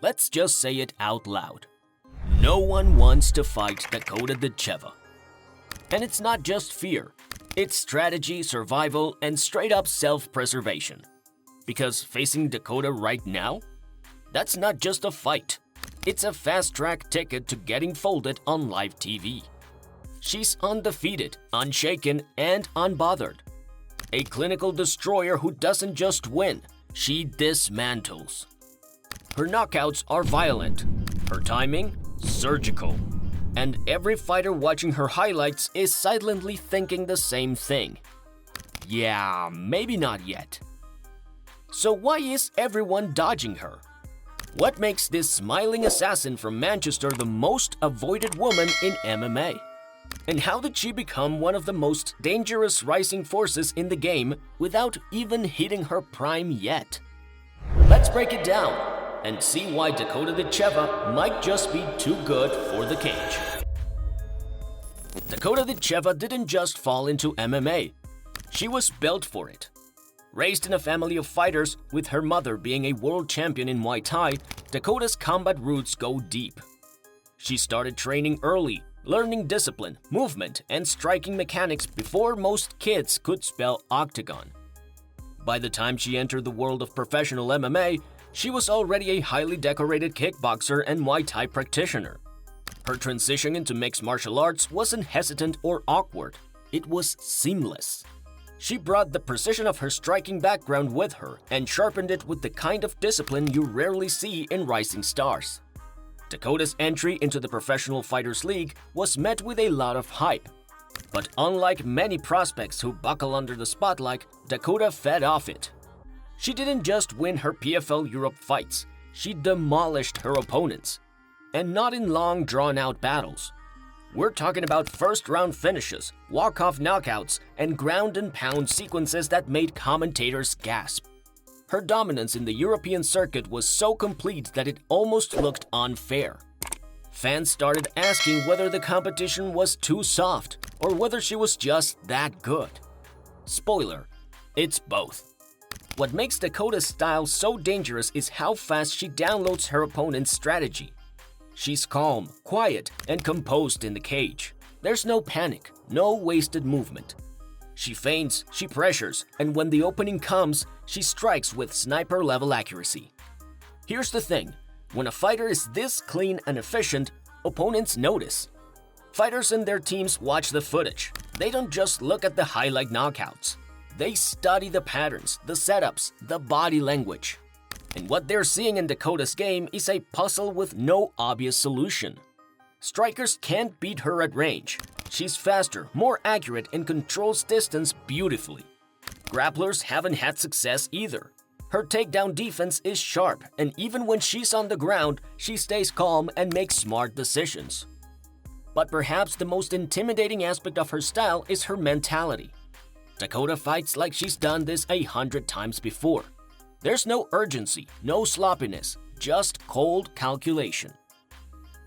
Let's just say it out loud. No one wants to fight Dakota Ditcheva. And it's not just fear. It's strategy, survival, and straight-up self-preservation. Because facing Dakota right now? That's not just a fight. It's a fast-track ticket to getting folded on live TV. She's undefeated, unshaken, and unbothered. A clinical destroyer who doesn't just win, she dismantles. Her knockouts are violent, her timing, surgical. And every fighter watching her highlights is silently thinking the same thing. Yeah, maybe not yet. So why is everyone dodging her? What makes this smiling assassin from Manchester the most avoided woman in MMA? And how did she become one of the most dangerous rising forces in the game without even hitting her prime yet? Let's break it down and see why Dakota Ditcheva might just be too good for the cage. Dakota Ditcheva didn't just fall into MMA. She was built for it. Raised in a family of fighters, with her mother being a world champion in Muay Thai, Dakota's combat roots go deep. She started training early, learning discipline, movement, and striking mechanics before most kids could spell octagon. By the time she entered the world of professional MMA, she was already a highly decorated kickboxer and Muay Thai practitioner. Her transition into mixed martial arts wasn't hesitant or awkward. It was seamless. She brought the precision of her striking background with her and sharpened it with the kind of discipline you rarely see in rising stars. Dakota's entry into the Professional Fighters League was met with a lot of hype. But unlike many prospects who buckle under the spotlight, Dakota fed off it. She didn't just win her PFL Europe fights, she demolished her opponents. And not in long, drawn-out battles. We're talking about first-round finishes, walk-off knockouts, and ground-and-pound sequences that made commentators gasp. Her dominance in the European circuit was so complete that it almost looked unfair. Fans started asking whether the competition was too soft or whether she was just that good. Spoiler, it's both. What makes Dakota's style so dangerous is how fast she downloads her opponent's strategy. She's calm, quiet, and composed in the cage. There's no panic, no wasted movement. She feints, she pressures, and when the opening comes, she strikes with sniper-level accuracy. Here's the thing, when a fighter is this clean and efficient, opponents notice. Fighters and their teams watch the footage. They don't just look at the highlight knockouts. They study the patterns, the setups, the body language. And what they're seeing in Dakota's game is a puzzle with no obvious solution. Strikers can't beat her at range. She's faster, more accurate, and controls distance beautifully. Grapplers haven't had success either. Her takedown defense is sharp, and even when she's on the ground, she stays calm and makes smart decisions. But perhaps the most intimidating aspect of her style is her mentality. Dakota fights like she's done this 100 times before. There's no urgency, no sloppiness, just cold calculation.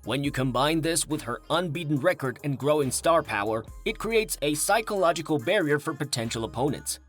When you combine this with her unbeaten record and growing star power, it creates a psychological barrier for potential opponents.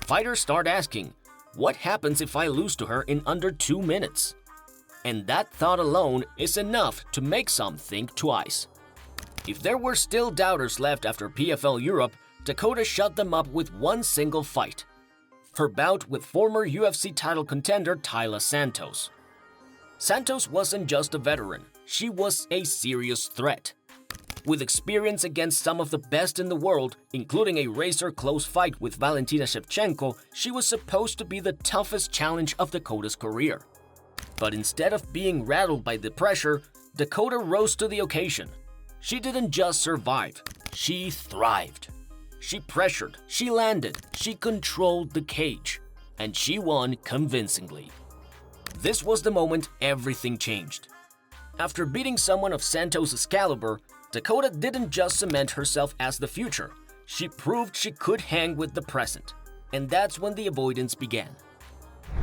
Fighters start asking, what happens if I lose to her in under 2 minutes? And that thought alone is enough to make some think twice. If there were still doubters left after PFL Europe, Dakota shut them up with one single fight. Her bout with former UFC title contender Taila Santos. Santos wasn't just a veteran, she was a serious threat. With experience against some of the best in the world, including a razor-close fight with Valentina Shevchenko, she was supposed to be the toughest challenge of Dakota's career. But instead of being rattled by the pressure, Dakota rose to the occasion. She didn't just survive, she thrived. She pressured, she landed, she controlled the cage, and she won convincingly. This was the moment everything changed. After beating someone of Santos' caliber, Dakota didn't just cement herself as the future, she proved she could hang with the present. And that's when the avoidance began.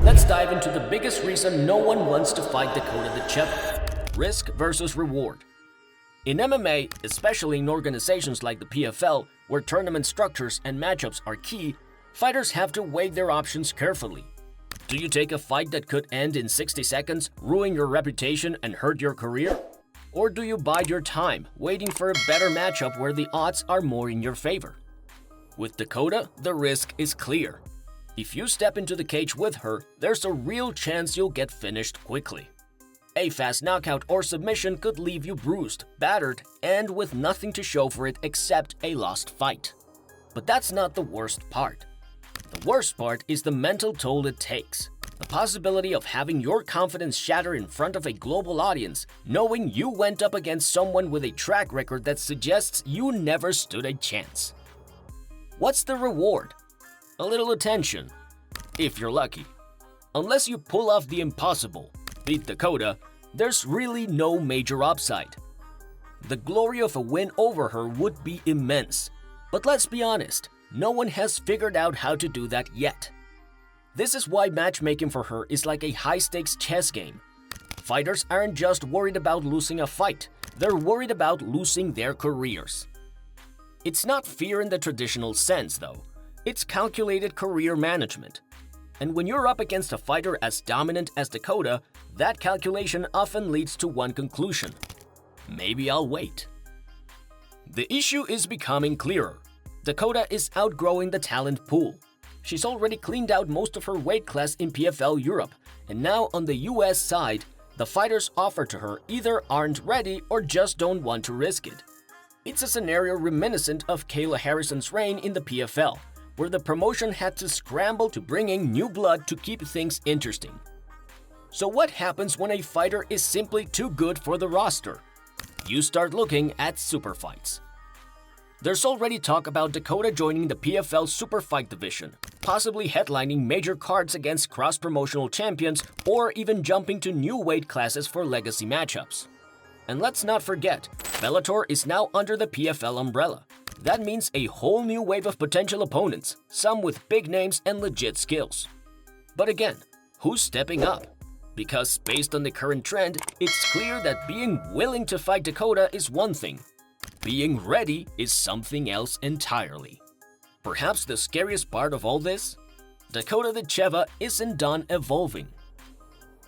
Let's dive into the biggest reason no one wants to fight Dakota Ditcheva: risk versus reward. In MMA, especially in organizations like the PFL, where tournament structures and matchups are key, fighters have to weigh their options carefully. Do you take a fight that could end in 60 seconds, ruin your reputation, and hurt your career? Or do you bide your time, waiting for a better matchup where the odds are more in your favor? With Dakota, the risk is clear. If you step into the cage with her, there's a real chance you'll get finished quickly. A fast knockout or submission could leave you bruised, battered, and with nothing to show for it except a lost fight. But that's not the worst part. The worst part is the mental toll it takes. The possibility of having your confidence shatter in front of a global audience, knowing you went up against someone with a track record that suggests you never stood a chance. What's the reward? A little attention, if you're lucky. Unless you pull off the impossible, beat Dakota, there's really no major upside. The glory of a win over her would be immense, but let's be honest, no one has figured out how to do that yet. This is why matchmaking for her is like a high-stakes chess game. Fighters aren't just worried about losing a fight, they're worried about losing their careers. It's not fear in the traditional sense, though. It's calculated career management. And when you're up against a fighter as dominant as Dakota, that calculation often leads to one conclusion. Maybe I'll wait. The issue is becoming clearer. Dakota is outgrowing the talent pool. She's already cleaned out most of her weight class in PFL Europe, and now on the US side, the fighters offered to her either aren't ready or just don't want to risk it. It's a scenario reminiscent of Kayla Harrison's reign in the PFL, where the promotion had to scramble to bring in new blood to keep things interesting. So what happens when a fighter is simply too good for the roster? You start looking at super fights. There's already talk about Dakota joining the PFL Super Fight division, possibly headlining major cards against cross-promotional champions or even jumping to new weight classes for legacy matchups. And let's not forget, Bellator is now under the PFL umbrella. That means a whole new wave of potential opponents, some with big names and legit skills. But again, who's stepping up? Because based on the current trend, it's clear that being willing to fight Dakota is one thing. Being ready is something else entirely. Perhaps the scariest part of all this? Dakota Ditcheva isn't done evolving.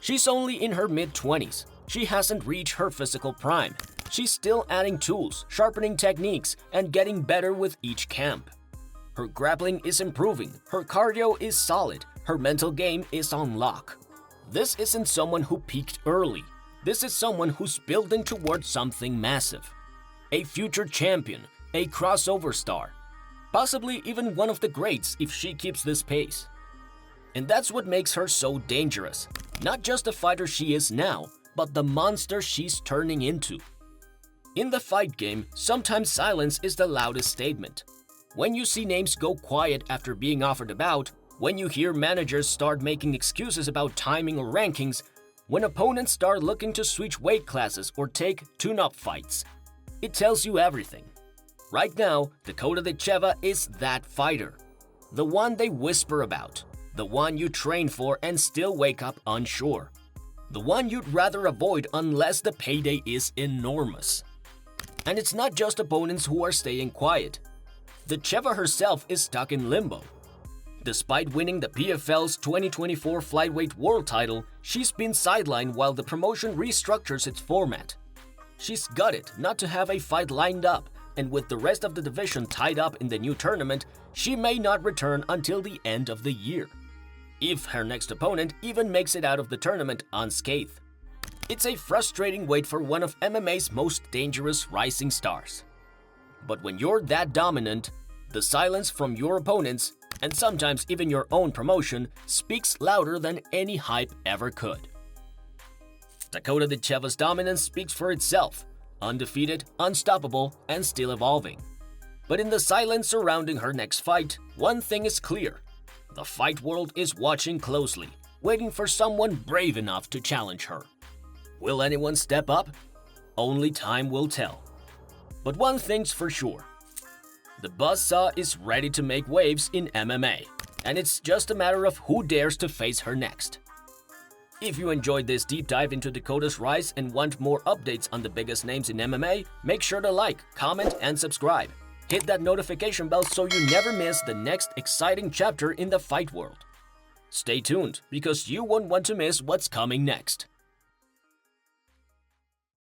She's only in her mid-20s. She hasn't reached her physical prime. She's still adding tools, sharpening techniques, and getting better with each camp. Her grappling is improving, her cardio is solid, her mental game is on lock. This isn't someone who peaked early. This is someone who's building towards something massive. A future champion, a crossover star, possibly even one of the greats if she keeps this pace. And that's what makes her so dangerous. Not just the fighter she is now, but the monster she's turning into. In the fight game, sometimes silence is the loudest statement. When you see names go quiet after being offered a bout, when you hear managers start making excuses about timing or rankings, when opponents start looking to switch weight classes or take tune-up fights, it tells you everything. Right now, Dakota Ditcheva is that fighter. The one they whisper about. The one you train for and still wake up unsure. The one you'd rather avoid unless the payday is enormous. And it's not just opponents who are staying quiet. Ditcheva herself is stuck in limbo. Despite winning the PFL's 2024 Flyweight World title, she's been sidelined while the promotion restructures its format. She's gutted not to have a fight lined up, and with the rest of the division tied up in the new tournament, she may not return until the end of the year. If her next opponent even makes it out of the tournament unscathed. It's a frustrating wait for one of MMA's most dangerous rising stars. But when you're that dominant, the silence from your opponents, and sometimes even your own promotion, speaks louder than any hype ever could. Dakota Ditcheva's dominance speaks for itself, undefeated, unstoppable, and still evolving. But in the silence surrounding her next fight, one thing is clear. The fight world is watching closely, waiting for someone brave enough to challenge her. Will anyone step up? Only time will tell. But one thing's for sure. The buzzsaw is ready to make waves in MMA, and it's just a matter of who dares to face her next. If you enjoyed this deep dive into Dakota's rise and want more updates on the biggest names in MMA, make sure to like, comment, and subscribe. Hit that notification bell so you never miss the next exciting chapter in the fight world. Stay tuned because you won't want to miss what's coming next.